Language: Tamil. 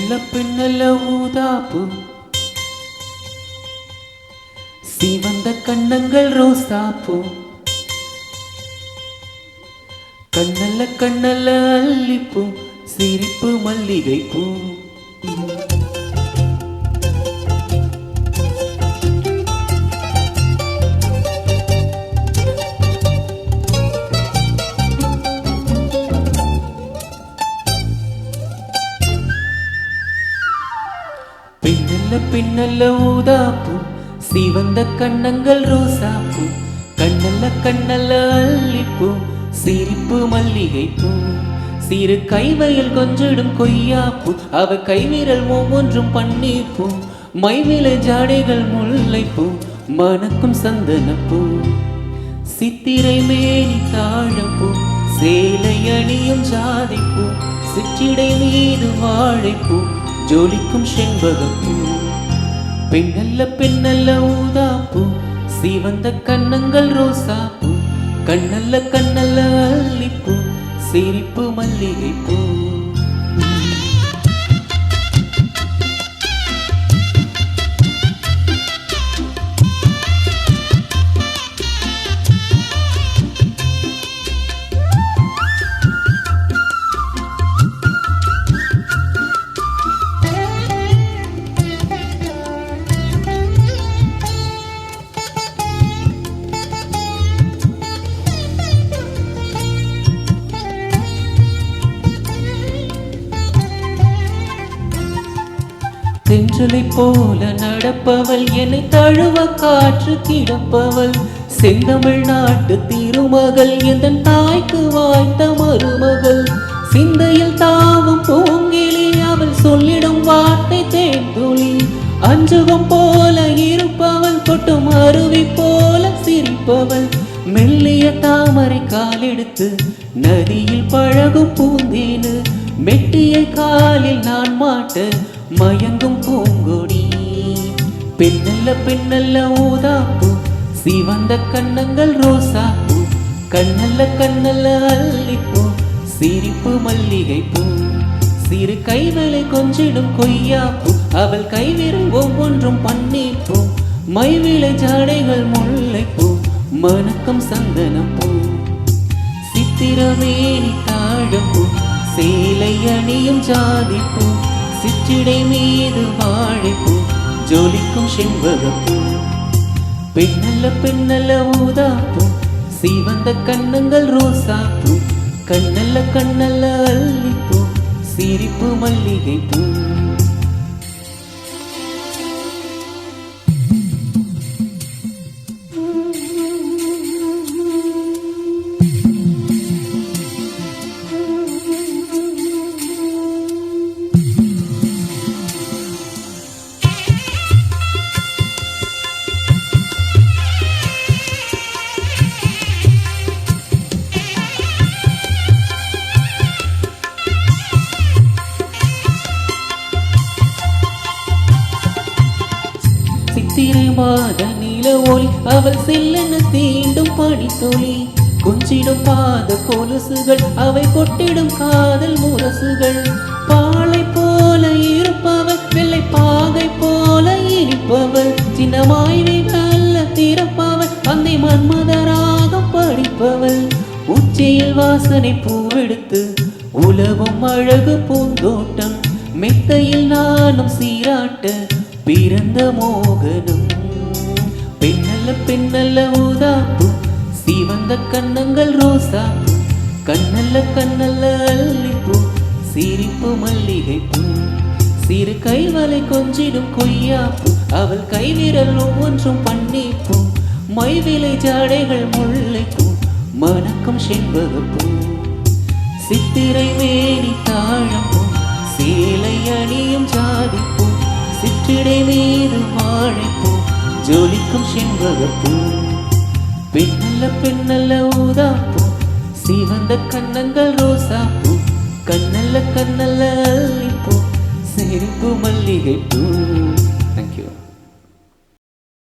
பின்னல்ல ஊதாப்பு சிவந்த கண்ணங்கள் ரோசாப்பூ கண்ணல்ல அல்லிப்பூ சிரிப்பு மல்லிகைப்பூ பின்னல்ல ஊதாப்பூ சிவந்த கண்ணங்கள் ரோசாப்பூ கண்ணல்ல அல்லிப்பூ சிரிப்பு மல்லிகைப்பூ சிறு கைவயல் கொஞ்சிடும் கொய்யாப்பூ அவ கைவிரல் ஒவ்வொன்றும் பன்னீர்ப்பூ மைவில ஜாடைகள் முல்லைப்பூ மணக்கும் சந்தனப்பூ சித்திரை மேனி தாழப்பூ சேலை அணியும் ஜாதிப்பூ சிற்றிடை மீது வாழைப்பூ ஜோலிக்கும் செண்பகப்பூ பெண்ணல்ல ஊதாப்பூ சிவந்த கண்ணங்கள் ரோசாப்பூ கண்ணல்ல அல்லிப்பூ சிரிப்பு மல்லிகைப்பூ தென்றலை போல நடப்பவள் என்னை தழுவ காற்று கிடப்பவள் செந்தமிழ் நாட்டு திருமகள் எந்த தாய்க்கு வாய்த்த மருமகள் சிந்தையில் தாவும் பூங்கிலி அவள் சொல்லிடும் வார்த்தை தேன்துளி அஞ்சுகம் போல இருப்பவள் கொட்டும் அருவி போல சிரிப்பவள் மெல்லிய தாமரை காலெடுத்து நதியில் பழகும் பூந்தேனு மெட்டியை காலில் நான் மாட்ட மயங்கும் பூங்கொடி பின்னல்ல ஊதாப்பூ சிவந்த கண்ணங்கள் ரோசாப்பூ கண்ணல்ல அல்லிப்பூ சிரிப்பு மல்லிகைப்பூ சிறு கைவலை கொஞ்சிடும் கொய்யாப்பூ அவள் கைவிரல் ஒவ்வொன்றும் பன்னீர்ப்பூ மைவிலை ஜாடைகள் முல்லைப்பூ மணக்கம் சந்தனப்பூ சித்திரமேனி தாழப்பூ சேலை அணியும் ஜாதிப்பூ சிற்றிடை மீது வாழைப்பூ ஜோலிக்கும் செண்பகப்பூ பெண்ணல்ல ஊதாப்பூ சிவந்த கண்ணங்கள் ரோசாப்பூ கண்ணல்ல அல்லிப்பூ சிரிப்பு மல்லிகைப்பூ சித்திரை மாத நில ஒளி அவள் செல்லென தீண்டும் பனித்துளி கொஞ்சிடும் பாத கொலுசுகள் அவை கொட்டிடும் காதல் முரசுகள் பாலை போல இருப்பவள் வெள்ளை பாகை போல இனிப்பவள் சின்னமாய்வை நல்ல திறப்பவள் அந்த மன்மதராக படிப்பவள் உச்சியில் வாசனை பூவெடுத்து உலவும் அழகு பூந்தோட்டம் மெத்தையில் நானும் சீராட்ட பிறந்த மோகனம் பின்னல்ல ஊதாப்பூ சிவந்த கண்ணங்கள் ரோசாப்பூ கண்ணல்ல அல்லிப்பூ சிரிப்பு மல்லிகைப்பூ சிறு கைவலை கொஞ்சிடும் கொய்யாப்பூ அவள் கைவிரல் ஒவ்வொன்றும் பன்னீர்ப்பூ மைவிலை ஜாடைகள் முல்லைப்பூ மணக்கும் செண்பகப்பூ சித்திரை மேனி தாழப்பூ சேலை அணியும் ஜாதிப்பூ சிற்றிடை மீது வாழைப்பூ ஜோலிக்கும் செண்பகப்பூ பின்னல்ல ஊதாப்பூ சிவந்த கண்ணங்கள் ரோசாப்பூ கண்ணல்ல அல்லிப்பூ சிரிப்பு மல்லிகைப்பூ